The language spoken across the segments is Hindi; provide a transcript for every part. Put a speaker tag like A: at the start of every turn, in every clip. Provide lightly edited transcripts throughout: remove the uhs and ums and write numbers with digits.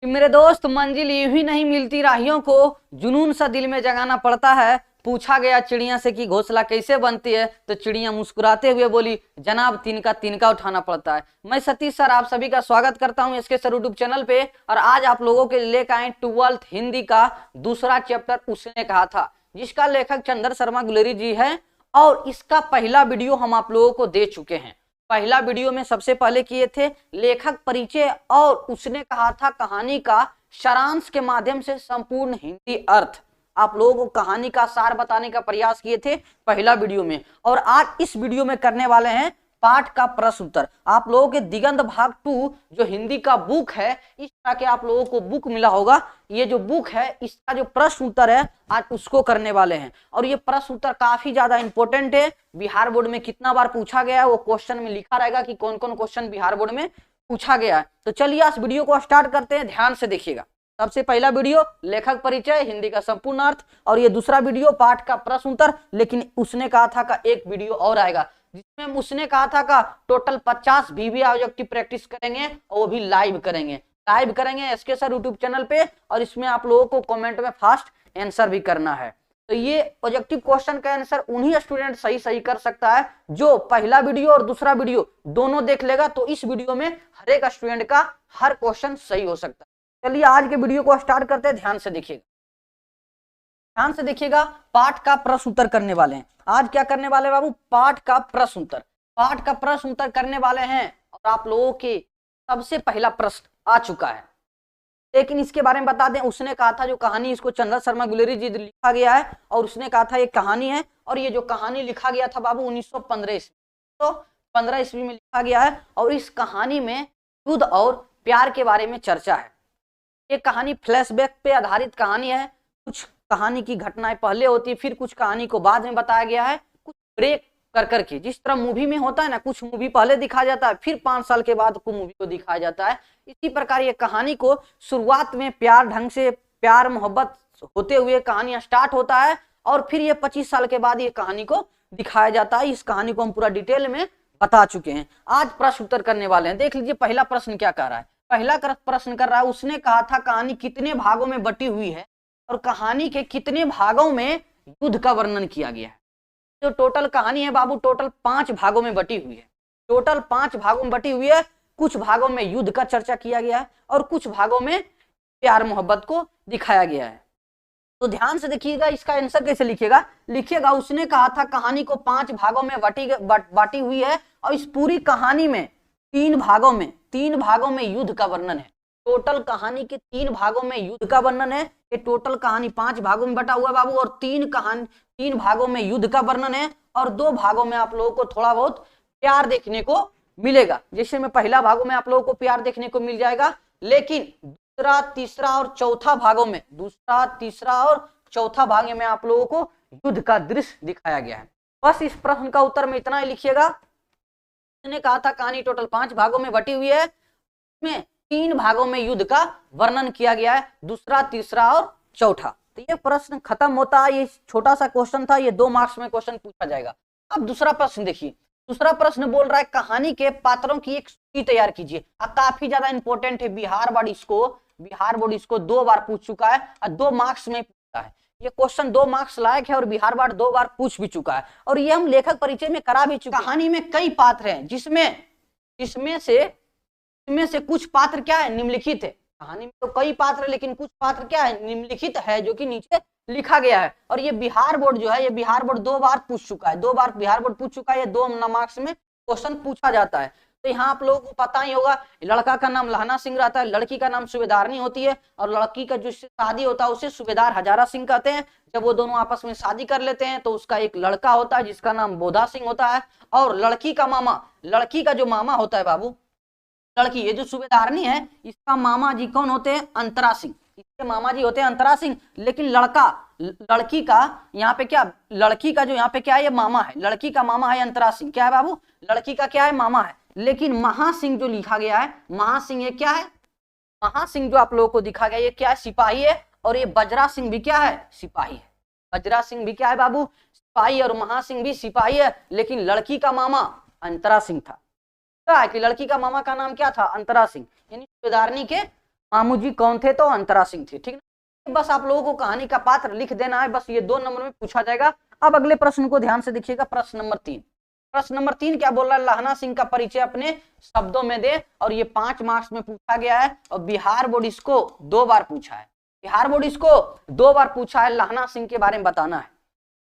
A: कि मेरे दोस्त मंजिल यूं ही नहीं मिलती राहियों को, जुनून सा दिल में जगाना पड़ता है। पूछा गया चिड़िया से कि घोंसला कैसे बनती है, तो चिड़िया मुस्कुराते हुए बोली, जनाब तिनका तिनका उठाना पड़ता है। मैं सतीश सर आप सभी का स्वागत करता हूं एसके सर यूट्यूब चैनल पे। और आज आप लोगों के लिए लेकर आए 12th हिंदी का दूसरा चैप्टर उसने कहा था, जिसका लेखक चंद्र शर्मा गुलेरी जी है। और इसका पहला वीडियो हम आप लोगों को दे चुके हैं। पहला वीडियो में सबसे पहले किए थे लेखक परिचय और उसने कहा था कहानी का सारांश के माध्यम से संपूर्ण हिंदी अर्थ। आप लोगों को कहानी का सार बताने का प्रयास किए थे पहला वीडियो में। और आज इस वीडियो में करने वाले हैं पाठ का प्रश्न उत्तर। आप लोगों के दिगंत भाग 2 जो हिंदी का बुक है, इस तरह के आप लोगों को बुक मिला होगा। ये जो बुक है इसका जो प्रश्न उत्तर है आज उसको करने वाले हैं। और ये प्रश्न उत्तर काफी ज्यादा इंपॉर्टेंट है। बिहार बोर्ड में कितना बार पूछा गया है वो क्वेश्चन में लिखा रहेगा कि कौन कौन क्वेश्चन बिहार बोर्ड में पूछा गया है। तो चलिए इस वीडियो को स्टार्ट करते हैं, ध्यान से देखिएगा। सबसे पहला वीडियो लेखक परिचय हिंदी का संपूर्ण अर्थ, और ये दूसरा वीडियो पाठ का प्रश्न उत्तर। लेकिन उसने कहा था का एक वीडियो और आएगा जिसमें उसने कहा था का टोटल 50 वीवी ऑब्जेक्टिव प्रैक्टिस करेंगे और वो भी लाइव करेंगे एसके सर यूट्यूब चैनल पे। और इसमें आप लोगों को कमेंट में फास्ट आंसर भी करना है। तो ये ऑब्जेक्टिव क्वेश्चन का आंसर उन्हीं स्टूडेंट सही कर सकता है जो पहला वीडियो और दूसरा वीडियो दोनों देख लेगा। तो इस वीडियो में हर एक स्टूडेंट का हर क्वेश्चन सही हो सकता है। चलिए आज के वीडियो को स्टार्ट करते हैं, ध्यान से देखिएगा। पाठ का प्रश्न उत्तर करने वाले हैं। आज क्या करने वाले बाबू? पाठ का प्रश्न उत्तर करने वाले हैं। और आप लोगों के सबसे पहला प्रश्न आ चुका है, लेकिन इसके बारे में बता दें। उसने कहा था जो कहानी, इसको चंद्र शर्मा गुलेरी जी लिखा गया है और उसने कहा था ये कहानी है। और ये जो कहानी लिखा गया था बाबू 1915 ईस्वी में लिखा गया है। और इस कहानी में युद्ध और प्यार के बारे में चर्चा है। ये कहानी फ्लैशबैक पे आधारित कहानी है। कुछ कहानी की घटनाएं पहले होती है, फिर कुछ कहानी को बाद में बताया गया है, कुछ ब्रेक कर करके। जिस तरह मूवी में होता है ना, कुछ मूवी पहले दिखाया जाता है, फिर 5 साल के बाद कुछ मूवी को दिखाया जाता है। इसी प्रकार ये कहानी को शुरुआत में प्यार ढंग से प्यार मोहब्बत होते हुए कहानी स्टार्ट होता है और फिर ये 25 साल के बाद ये कहानी को दिखाया जाता है। इस कहानी को हम पूरा डिटेल में बता चुके हैं। आज प्रश्न उत्तर करने वाले हैं। देख लीजिए पहला प्रश्न क्या कर रहा है। पहला प्रश्न कर रहा है, उसने कहा था कहानी कितने भागों में बटी हुई है और कहानी के कितने भागों में युद्ध का वर्णन किया गया है। जो टोटल कहानी है बाबू टोटल 5 भागों में बटी हुई है। कुछ भागों में युद्ध का चर्चा किया गया है और कुछ भागों में प्यार मोहब्बत को दिखाया गया है। तो ध्यान से देखिएगा, इसका आंसर कैसे लिखिएगा। उसने कहा था कहानी को 5 भागों में बांटी हुई है और इस पूरी कहानी में 3 भागों में युद्ध का वर्णन है। टोटल कहानी के 3 भागों में युद्ध का वर्णन है। ये टोटल कहानी 5 भागों में बटा हुआ बाबू और 3 भागों में युद्ध का वर्णन है और 2 भागों में आप लोगों को थोड़ा बहुत प्यार देखने को मिलेगा। जैसे में पहला भागों में आप लोगों को प्यार देखने को मिल जाएगा, लेकिन दूसरा तीसरा और चौथा भाग में आप लोगों को युद्ध का दृश्य दिखाया गया है। बस इस प्रश्न का उत्तर में इतना ही लिखिएगा। उसने कहा था कहानी टोटल 5 भागों में बटी हुई है, इसमें 3 भागों में युद्ध का वर्णन किया गया है, दूसरा तीसरा और चौथा। तो ये प्रश्न खत्म होता है। ये छोटा सा क्वेश्चन था, ये 2 मार्क्स में क्वेश्चन पूछा जाएगा। अब दूसरा प्रश्न देखिए। दूसरा प्रश्न बोल रहा है कहानी के पात्रों की एक सूची तैयार कीजिए। काफी ज्यादा इंपॉर्टेंट है। बिहार बोर्ड इसको 2 बार पूछ चुका है और 2 मार्क्स में पूछा है। ये क्वेश्चन 2 मार्क्स लायक है और बिहार बोर्ड 2 बार पूछ भी चुका है और ये हम लेखक परिचय में करा भी चुके हैं। कहानी में कई पात्र हैं जिसमें से कुछ पात्र क्या है, निम्नलिखित है। कहानी में तो कई पात्र है लेकिन कुछ पात्र क्या है, निम्नलिखित है, जो कि नीचे लिखा गया है। और ये बिहार बोर्ड जो है, ये बिहार बोर्ड 2 बार पूछ चुका है। 2 बार बिहार बोर्ड पूछ चुका है। ये 2 मार्क्स में क्वेश्चन पूछा जाता है। तो यहाँ आप लोगों को पता ही होगा, लड़का का नाम लहना सिंह रहता है, लड़की का नाम सुबेदारनी होती है और लड़की का जो शादी होता है उसे सुबेदार हजारा सिंह कहते हैं। जब वो दोनों आपस में शादी कर लेते हैं तो उसका एक लड़का होता है जिसका नाम बोधा सिंह होता है। और लड़की का जो मामा होता है बाबू, लड़की ये जो सुबेदारनी है इसका मामा जी कौन होते हैं, अंतरा सिंह। इसके मामा जी होते हैं अंतरा सिंह। लेकिन लड़की का यहाँ पे क्या, लड़की का जो यहाँ पे क्या है, ये मामा है। लड़की का मामा है अंतरा सिंह। क्या है बाबू, लड़की का क्या है, मामा है। लेकिन महासिंह जो लिखा गया है, महासिंह ये क्या है, महासिंह जो आप लोगों को दिखा गया ये क्या है, सिपाही है। और ये बजरा सिंह भी क्या है, सिपाही है। बजरा सिंह भी क्या है बाबू, सिपाही, और महासिंह भी सिपाही है। लेकिन लड़की का मामा अंतरा सिंह था। क्या है कि लड़की का मामा का नाम क्या था, अंतरा सिंह, यानी सुबेदारनी के मामू जी कौन थे? तो अंतरा सिंह थे। ठीक है, बस आप लोगों को कहानी का पात्र लिख देना है, बस ये 2 नंबर में पूछा जाएगा। अब अगले प्रश्न को ध्यान से देखिएगा, प्रश्न नंबर 3। प्रश्न नंबर 3 क्या बोल रहा है? लहना सिंह का परिचय अपने शब्दों में दे। और ये 5 मार्क्स में पूछा गया है और बिहार बोर्ड इसको 2 बार पूछा है। बिहार बोर्ड इसको 2 बार पूछा है। लहना सिंह के बारे में बताना है।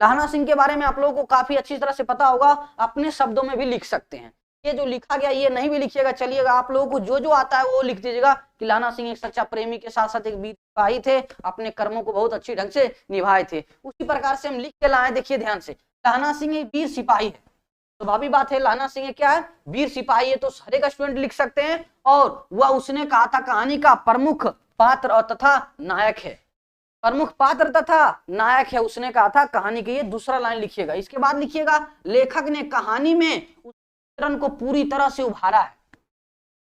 A: लहना सिंह के बारे में आप लोगों को काफी अच्छी तरह से पता होगा, अपने शब्दों में भी लिख सकते हैं। ये जो लिखा गया ये नहीं भी लिखिएगा चलिएगा, आप लोगों को जो जो आता है वो लिख दीजिएगा कि लहना सिंह एक सच्चा प्रेमी के साथ साथ एक वीर सिपाही थे, अपने कर्मों को बहुत अच्छी ढंग से निभाए थे। उसी प्रकार से हम लिख के लाए। देखिए ध्यान से, लहना सिंह एक वीर सिपाही है। स्वाभाविक बात है, लहना सिंह क्या है? वीर सिपाही है। तो हर एक स्टूडेंट लिख सकते हैं। और वह उसने कहा था कहानी का प्रमुख पात्र और तथा नायक है। प्रमुख पात्र तथा नायक है, उसने कहा था कहानी के। ये दूसरा लाइन लिखिएगा। इसके बाद लिखिएगा लेखक ने कहानी में उस चित्रण को पूरी तरह से उभारा है।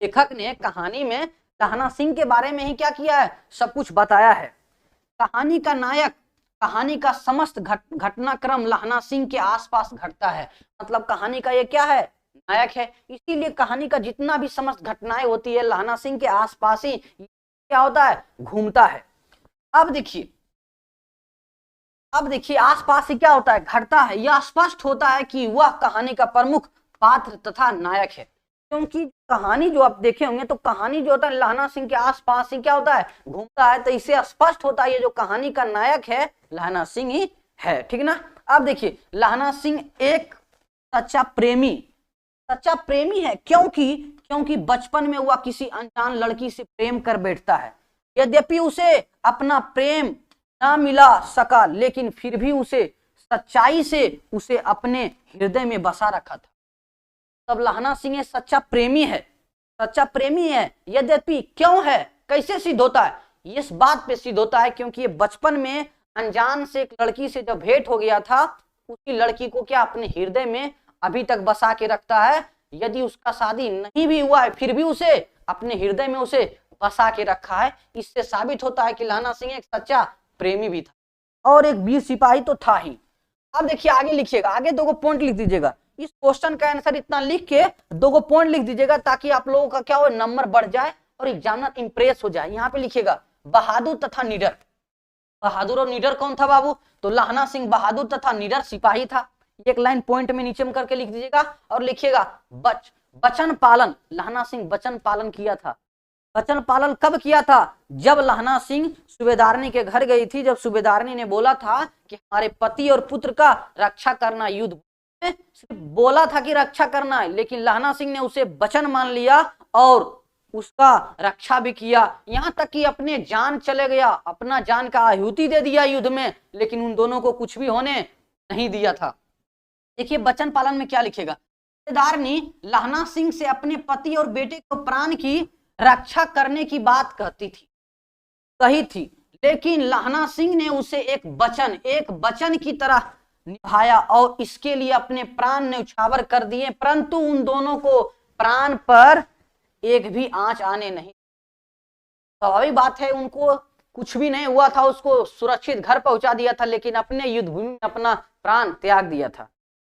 A: लेखक ने कहानी में लहना सिंह के बारे में ही क्या किया है? सब कुछ बताया है। कहानी का नायक, कहानी का समस्त घटनाक्रम लहना सिंह के आसपास घटता है। मतलब कहानी का ये क्या है? नायक है। इसीलिए कहानी का जितना भी समस्त घटनाएं होती है लहना सिंह के आसपास ही क्या होता है? घूमता है। अब देखिए आसपास ही क्या होता है? घटता है। यह स्पष्ट होता है कि वह कहानी का प्रमुख पात्र तथा नायक है। क्योंकि कहानी जो आप देखे होंगे तो कहानी जो होता है लहना सिंह के आसपास ही क्या होता है? घूमता है। तो इससे स्पष्ट होता है ये जो कहानी का नायक है लहना सिंह ही है। ठीक ना? अब देखिए लहना सिंह एक सच्चा प्रेमी है। क्योंकि बचपन में वह किसी अनजान लड़की से प्रेम कर बैठता है। यद्यपि उसे अपना प्रेम ना मिला सका, लेकिन फिर भी उसे सच्चाई से उसे अपने हृदय में बसा रखा था। तब लहना सिंह सच्चा प्रेमी है। यद्यपि क्यों है? कैसे सिद्ध होता है? इस बात पे सिद्ध होता है क्योंकि ये बचपन में अनजान से एक लड़की से जब भेंट हो गया था, उसी लड़की को क्या अपने हृदय में अभी तक बसा के रखता है। यदि उसका शादी नहीं भी हुआ है फिर भी उसे अपने हृदय में उसे बसा के रखा है। इससे साबित होता है कि लहना सिंह एक सच्चा प्रेमी भी था और एक वीर सिपाही तो था ही। अब देखिए आगे लिखिएगा, आगे 2 पॉइंट लिख दीजिएगा। इस क्वेश्चन का आंसर इतना लिख के 2 पॉइंट लिख दीजिएगा ताकि आप लोगों का क्या हो? नंबर बढ़ जाए और एग्जामिनर इंप्रेस हो जाए। यहाँ पे लिखिएगा बहादुर तथा निडर। बहादुर और निडर कौन था बाबू? तो लहना सिंह बहादुर तथा निडर सिपाही था। एक लाइन पॉइंट में नीचे में करके लिख दीजिएगा और लिखिएगा वचन पालन। लहना सिंह वचन पालन किया था। वचन पालन कब किया था? जब लहना सिंह सूबेदारनी के घर गई थी। जब सूबेदारनी ने बोला था कि हमारे पति और पुत्र का रक्षा करना, युद्ध में सिर्फ बोला था कि रक्षा करना है, लेकिन लहना सिंह ने उसे वचन मान लिया और उसका रक्षा भी किया। यहाँ तक कि अपने जान चले गया, अपना जान का आहुति दे दिया युद्ध में, लेकिन उन दोनों को कुछ भी होने नहीं दिया था। देखिए वचन पालन में क्या लिखेगा? सूबेदारनी लहना सिंह से अपने पति और बेटे को प्राण की रक्षा करने की बात कही थी, लेकिन लहना सिंह ने उसे एक वचन की तरह निभाया और इसके लिए अपने प्राण न्यौछावर कर दिए। परंतु उन दोनों को प्राण पर एक भी आंच आने नहीं। स्वाभाविक बात है, उनको कुछ भी नहीं हुआ था, उसको सुरक्षित घर पहुंचा दिया था, लेकिन अपने युद्ध भूमि में अपना प्राण त्याग दिया था।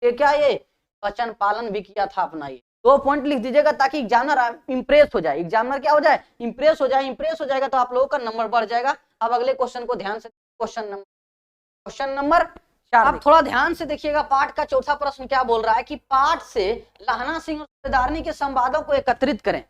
A: क्या ये वचन पालन भी किया था अपना। ये 2 पॉइंट लिख दीजिएगा ताकि एग्जामिनर इंप्रेस हो जाए। एग्जामिनर क्या हो जाए? इंप्रेस हो जाएगा तो आप लोगों का नंबर बढ़ जाएगा। अब अगले क्वेश्चन को ध्यान से, क्वेश्चन नंबर 4 आप थोड़ा ध्यान से देखिएगा। पाठ का चौथा प्रश्न क्या बोल रहा है कि पाठ से लहना सिंह और सूबेदारनी के संवादों को एकत्रित करें।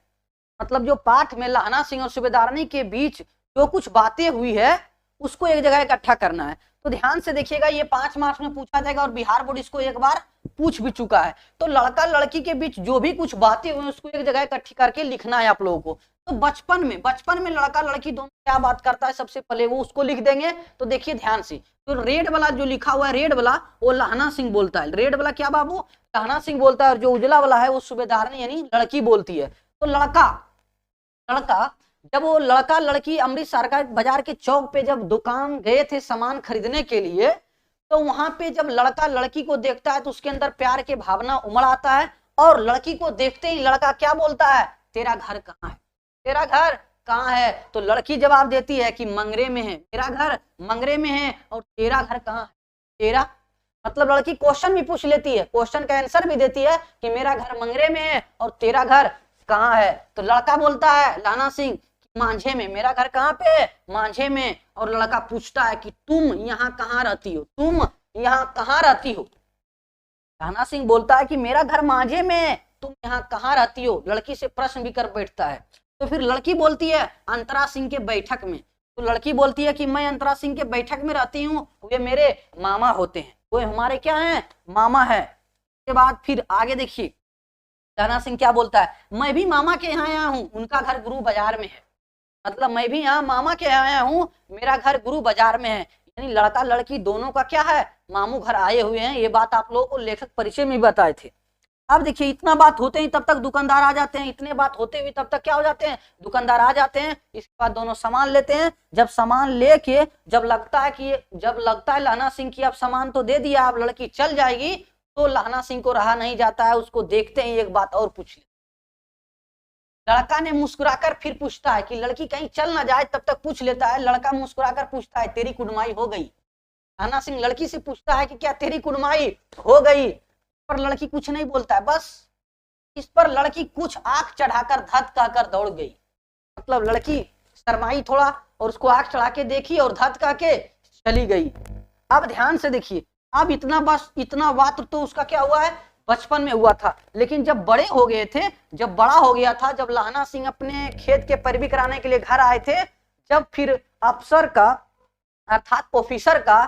A: मतलब जो पाठ में लहना सिंह और सूबेदारनी के बीच जो कुछ बातें हुई है उसको एक जगह इकट्ठा करना है। तो ध्यान से देखिएगा, ये 5 मार्क्स में पूछा जाएगा और बिहार बोर्ड इसको एक बार पूछ भी चुका है। तो लड़का लड़की के बीच जो भी कुछ बातें हुई उसको एक जगह इकट्ठी करके लिखना है आप लोगों को। तो बचपन में लड़का लड़की दोनों क्या बात करता है, सबसे पहले वो उसको लिख देंगे। तो देखिए ध्यान से, तो रेड वाला जो लिखा हुआ है, रेड वाला वो लहना सिंह बोलता है। रेड वाला क्या बाबू? लहना सिंह बोलता है। और जो उजला वाला है वो सूबेदारनी यानी लड़की बोलती है। तो लड़का जब वो लड़का लड़की अमृतसर का बाजार के चौक पे जब दुकान गए थे सामान खरीदने के लिए, तो वहां पे जब लड़का लड़की को देखता है तो उसके अंदर प्यार के भावना उमड़ आता है। और लड़की को देखते ही लड़का क्या बोलता है? तेरा घर कहाँ है? तेरा घर कहाँ है? तो लड़की जवाब देती है कि मंगरे में है। मेरा घर मंगरे में है। और तेरा घर कहाँ है? तेरा मतलब लड़की क्वेश्चन भी पूछ लेती है, क्वेश्चन का आंसर भी देती है कि मेरा घर मंगरे में है और तेरा घर कहाँ है। तो लड़का बोलता है लहना सिंह मांझे में, मेरा घर कहाँ पे है, मांझे में। और लड़का पूछता है कि तुम यहाँ कहाँ रहती हो, तुम यहाँ कहाँ रहती हो। राणा सिंह बोलता है कि मेरा घर मांझे में है, तुम यहाँ कहाँ रहती हो। लड़की से प्रश्न भी कर बैठता है। तो फिर लड़की बोलती है अंतरा सिंह के बैठक में। तो लड़की बोलती है कि मैं अंतरा सिंह के बैठक में रहती हूँ, वे मेरे मामा होते हैं, वो हमारे क्या हैं, मामा है। उसके बाद फिर आगे देखिए राणा सिंह क्या बोलता है, मैं भी मामा के यहाँ आया हूँ, उनका घर गुरु बाजार में है। मतलब मैं भी यहाँ मामा के यहाँ आया हूँ, मेरा घर गुरु बाजार में है। यानी लड़का लड़की दोनों का क्या है, मामू घर आए हुए हैं। ये बात आप लोगों को लेखक परिचय में बताए थे। अब देखिए इतना बात होते ही तब तक दुकानदार आ जाते हैं, इतने बात होते हुए तब तक क्या हो जाते हैं, दुकानदार आ जाते हैं। इसके बाद दोनों सामान लेते हैं। जब सामान लेके जब लगता है लहना सिंह की अब सामान तो दे दिया, अब लड़की चल जाएगी, तो लहना सिंह को रहा नहीं जाता है। उसको देखते ही एक बात और पूछ ले। लड़का ने मुस्कुराकर फिर पूछता है कि लड़की कहीं चल ना जाए, तब तक पूछ लेता है। लड़का मुस्कुराकर पूछता है तेरी कुड़माई हो गई। लहना सिंह लड़की से पूछता है कि क्या तेरी कुड़माई हो गई, पर लड़की कुछ नहीं बोलता है। बस इस पर लड़की कुछ आंख चढ़ाकर धत कहकर दौड़ गई। मतलब लड़की शर्माई थोड़ा और उसको आंख चढ़ा के देखी और धत कह के चली गई। अब ध्यान से देखिए, अब इतना बात तो उसका क्या हुआ है, बचपन में हुआ था। लेकिन जब बड़े हो गए थे, जब बड़ा हो गया था, जब लहना सिंह अपने खेत के पैरवी कराने के लिए घर आए थे, जब फिर अफसर का अर्थात ऑफिसर का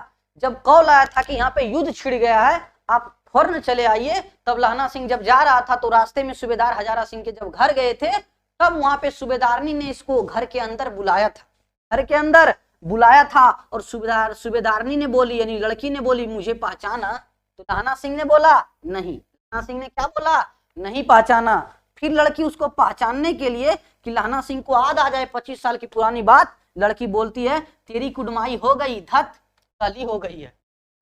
A: जब कॉल आया था कि यहाँ पे युद्ध छिड़ गया है, आप फौरन चले आइए, तब लहना सिंह जब जा रहा था तो रास्ते में सूबेदार हजारा सिंह के जब घर गए थे, तब वहां पे सूबेदारनी ने इसको घर के अंदर बुलाया था, घर के अंदर बुलाया था। और सूबेदारनी ने बोली, यानी लड़की ने बोली मुझे पहचाना, तो लहना सिंह ने बोला नहीं। लहना सिंह ने क्या बोला, नहीं पहचाना। फिर लड़की उसको पहचानने के लिए कि लहना सिंह को याद आ जाए 25 साल की पुरानी बात, लड़की बोलती है तेरी कुड़माई हो गई, धत कली हो गई है,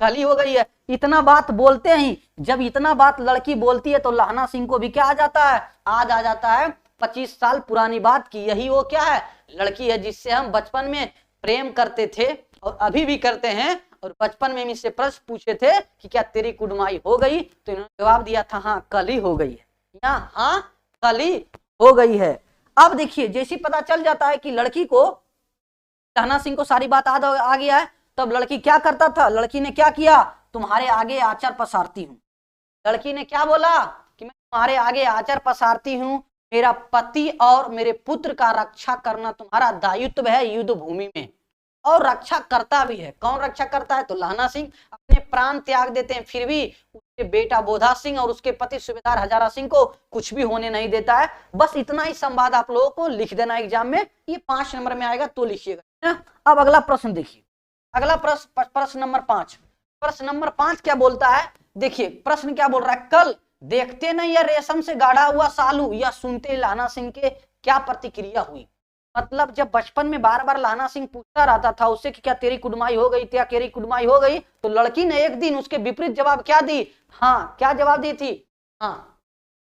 A: कली हो गई है। इतना बात बोलते ही, जब इतना बात लड़की बोलती है तो लहना सिंह को भी क्या आ जाता है, याद आ जाता है 25 साल पुरानी बात की यही वो क्या है, लड़की है जिससे हम बचपन में प्रेम करते थे और अभी भी करते हैं। और बचपन में इससे प्रश्न पूछे थे कि क्या तेरी कुड़माई हो गई, तो इन्होंने जवाब दिया था हाँ कली हो गई है, या हाँ कली हो गई है। अब देखिए जैसी पता चल जाता है कि लड़की को, लहना सिंह को सारी बात आ गया है, तब लड़की क्या करता था, लड़की ने क्या किया, तुम्हारे आगे आचार पसारती हूँ। लड़की ने क्या बोला कि मैं तुम्हारे आगे आचार पसारती हूँ, मेरा पति और मेरे पुत्र का रक्षा करना तुम्हारा दायित्व है युद्ध भूमि में, और रक्षा करता भी है। कौन रक्षा करता है, तो लहना सिंह अपने प्राण त्याग देते हैं, फिर भी उसके बेटा बोधा सिंह और उसके पति सूबेदार हजारा सिंह को कुछ भी होने नहीं देता है। बस इतना ही संवाद आप लोगों को लिख देना एग्जाम में, ये 5 नंबर में आएगा तो लिखिएगा। अब अगला प्रश्न देखिए, अगला प्रश्न नंबर 5। प्रश्न नंबर 5 क्या बोलता है, देखिए प्रश्न क्या बोल रहा है, कल देखते नहीं या रेशम से गाढ़ा हुआ सालू या सुनते लहना सिंह के क्या प्रतिक्रिया हुई। मतलब जब बचपन में बार बार लहना सिंह पूछता रहता था उससे कि क्या तेरी कुड़माई हो गई, क्या तेरी कुड़माई हो गई, तो लड़की ने एक दिन उसके विपरीत जवाब क्या दी, हाँ क्या जवाब दी थी, हाँ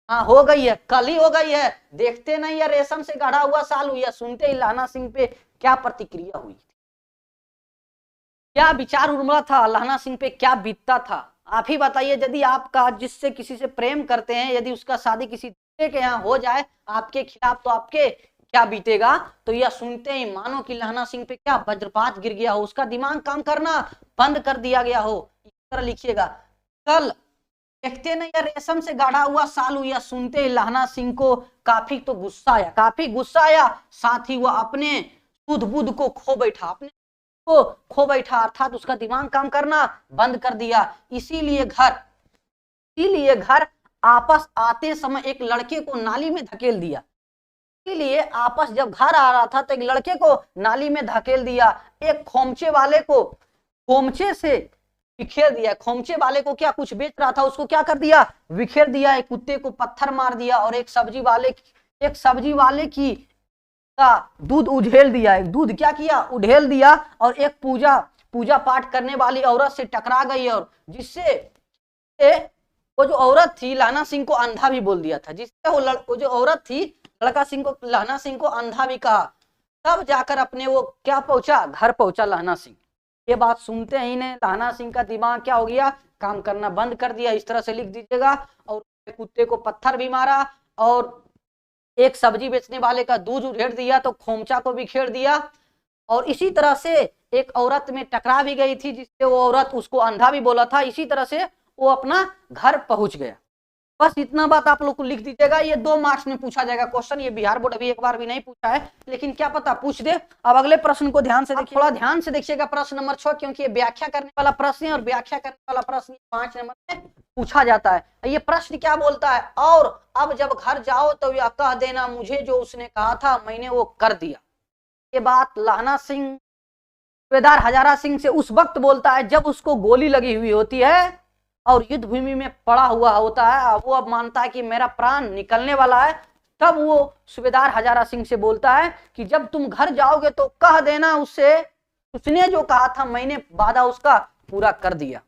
A: हाँ हो गई है, कल ही हो गई है। देखते नहीं या रेशम से गाढ़ा हुआ सालू या सुनते ही लहना सिंह पे क्या प्रतिक्रिया हुई, क्या विचार उमड़ा था, लहना सिंह पे क्या बीतता था, आप ही बताइए। यदि आपका जिससे किसी से प्रेम करते हैं, यदि उसका शादी किसी दूसरे के यहाँ हो जाए आपके खिलाफ, तो आपके क्या बीतेगा। तो यह सुनते ही मानो कि लहना सिंह पे क्या वज्रपात गिर गया हो, उसका दिमाग काम करना बंद कर दिया गया हो। इस तरह लिखिएगा, कल देखते नहीं या रेशम से गाढ़ा हुआ सालू या सुनते ही लहना सिंह को काफी तो गुस्सा आया, काफी गुस्सा आया, साथ ही वह अपने सुध बुध को खो बैठा, अपने को खो बैठा, अर्थात उसका दिमाग काम करना बंद कर दिया। इसीलिए घर आपस आते समय एक लड़के को नाली में धकेल दिया। इसीलिए आपस जब घर आ रहा था तो एक लड़के को नाली में धकेल दिया, एक खोमचे वाले को खोमचे से बिखेर दिया। खोमचे वाले को क्या कुछ बेच रहा था उसको क्या कर दिया, बिखेर दिया। एक कुत्ते को पत्थर मार दिया और एक सब्जी वाले की का दूध उझेल दिया, एक दूध क्या किया उधेल दिया। और एक पूजा पाठ करने वाली औरत से टकरा गई, और जिससे वो जो औरत थी लहना सिंह को अंधा भी बोल दिया था, जिससे वो जो औरत थी लहना सिंह को अंधा भी कहा। तब जाकर अपने वो क्या पहुंचा, घर पहुंचा लहना सिंह। ये बात सुनते ही ने लहना सिंह का दिमाग क्या हो गया, काम करना बंद कर दिया। इस तरह से लिख दीजिएगा। और कुत्ते को पत्थर भी मारा और एक सब्जी बेचने वाले का दूध उधेड़ दिया तो खोमचा को बिखेर दिया। और इसी तरह से एक औरत में टकरा भी गई थी, जिससे वो औरत उसको अंधा भी बोला था। इसी तरह से वो अपना घर पहुंच गया। बस इतना बात आप लोग को लिख दीजिएगा, ये 2 मार्क्स में पूछा जाएगा क्वेश्चन। ये बिहार बोर्ड अभी एक बार भी नहीं पूछा है, लेकिन क्या पता पूछ दे। अब अगले प्रश्न को ध्यान से देखिए, थोड़ा ध्यान से देखिएगा प्रश्न नंबर 6, क्योंकि ये व्याख्या करने वाला प्रश्न है और व्याख्या करने वाला प्रश्न 5 नंबर में पूछा जाता है। ये प्रश्न क्या बोलता है, और अब जब घर जाओ तो यह कह देना मुझे जो उसने कहा था मैंने वो कर दिया। ये बात लहना सिंह सूबेदार हजारा सिंह से उस वक्त बोलता है जब उसको गोली लगी हुई होती है और युद्ध भूमि में पड़ा हुआ होता है। वो अब मानता है कि मेरा प्राण निकलने वाला है। तब वो सूबेदार हजारा सिंह से बोलता है कि जब तुम घर जाओगे तो कह देना उससे उसने जो कहा था मैंने वादा उसका पूरा कर दिया।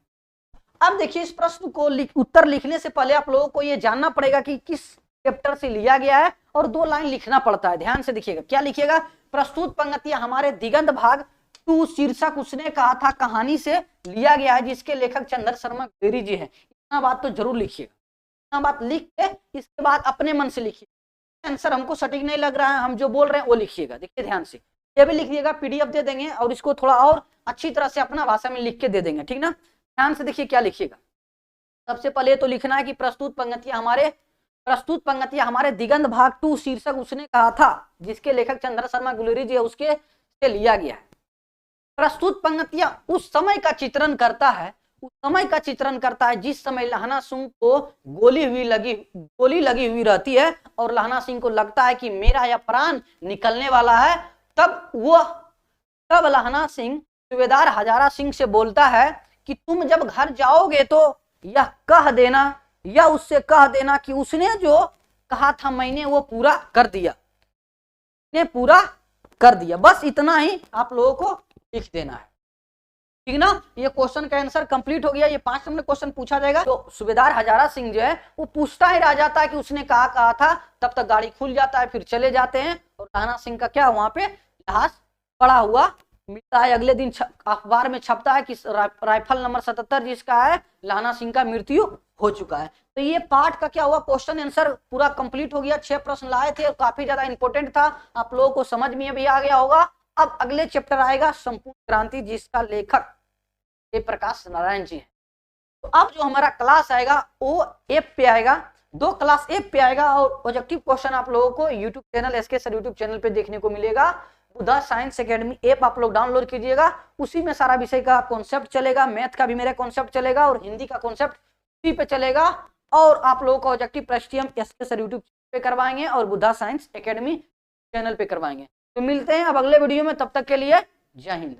A: अब देखिए, इस प्रश्न को उत्तर लिखने से पहले आप लोगों को यह जानना पड़ेगा कि किस चैप्टर से लिया गया है, और 2 लाइन लिखना पड़ता है। ध्यान से देखिएगा, क्या लिखिएगा, प्रस्तुत पंक्तियां हमारे दिगंत भाग 2 शीर्षक उसने कहा था कहानी से लिया गया है, जिसके लेखक चंद्र शर्मा गुलेरी जी हैं। इतना बात तो जरूर लिखिएगा। इतना बात लिख के इसके बाद अपने मन से लिखिए। आंसर हमको सटीक नहीं लग रहा है, हम जो बोल रहे हैं वो लिखिएगा। देखिए ध्यान से, ये भी लिखिएगा, पीडीएफ दे देंगे और इसको थोड़ा और अच्छी तरह से अपना भाषा में लिख के दे देंगे, ठीक ना। ध्यान से देखिए क्या लिखिएगा। सबसे पहले तो लिखना है कि प्रस्तुत पंक्तियां हमारे दिगंत भाग 2 शीर्षक उसने कहा था, जिसके लेखक चंद्र शर्मा गुलेरी जी है, उसके से लिया गया है। प्रस्तुत पंक्तियां उस समय का चित्रण करता है जिस समय लहना सिंह को गोली लगी हुई रहती है और लहना सिंह को लगता है कि मेरा यह प्राण निकलने वाला है। तब लहना सिंह सूबेदार हजारा सिंह से बोलता है कि तुम जब घर जाओगे तो उससे कह देना कि उसने जो कहा था मैंने वो पूरा कर दिया। बस इतना ही आप लोगों को लिख देना है, ठीक ना। ये क्वेश्चन का आंसर कंप्लीट हो गया। ये 5 नंबर क्वेश्चन पूछा जाएगा। तो सूबेदार हजारा सिंह जो है वो पूछता ही रह जाता है कि उसने कहा था। तब तक गाड़ी खुल जाता है, फिर चले जाते हैं और लहना सिंह का क्या वहां पे लाश पड़ा हुआ मिलता है। अगले दिन अखबार में छपता है कि राइफल नंबर 77 जिसका है लहना सिंह का मृत्यु हो चुका है। तो ये पार्ट का क्या हुआ, क्वेश्चन आंसर पूरा कंप्लीट हो गया। 6 प्रश्न लाए थे और काफी ज्यादा इंपॉर्टेंट था, आप लोगों को समझ में भी आ गया होगा। अब अगले चैप्टर आएगा संपूर्ण क्रांति, जिसका लेखक प्रकाश नारायण जी है। तो अब जो हमारा क्लास आएगा वो एप पे आएगा, 2 क्लास एप पे आएगा और ऑब्जेक्टिव क्वेश्चन आप लोगों को YouTube channel SK sir YouTube channel पे देखने को मिलेगा। बुधा साइंस एकेडमी ऐप आप लोग डाउनलोड कीजिएगा, उसी में सारा विषय का कॉन्सेप्ट चलेगा, मैथ का भी मेरा कॉन्सेप्ट चलेगा और हिंदी का कॉन्सेप्ट उसी पे चलेगा। और आप लोगों का ऑब्जेक्टिव प्रश्न हम एसके सर यूट्यूब पे करवाएंगे और बुधा साइंस एकेडमी चैनल पे करवाएंगे। तो मिलते हैं अब अगले वीडियो में, तब तक के लिए जय हिंद।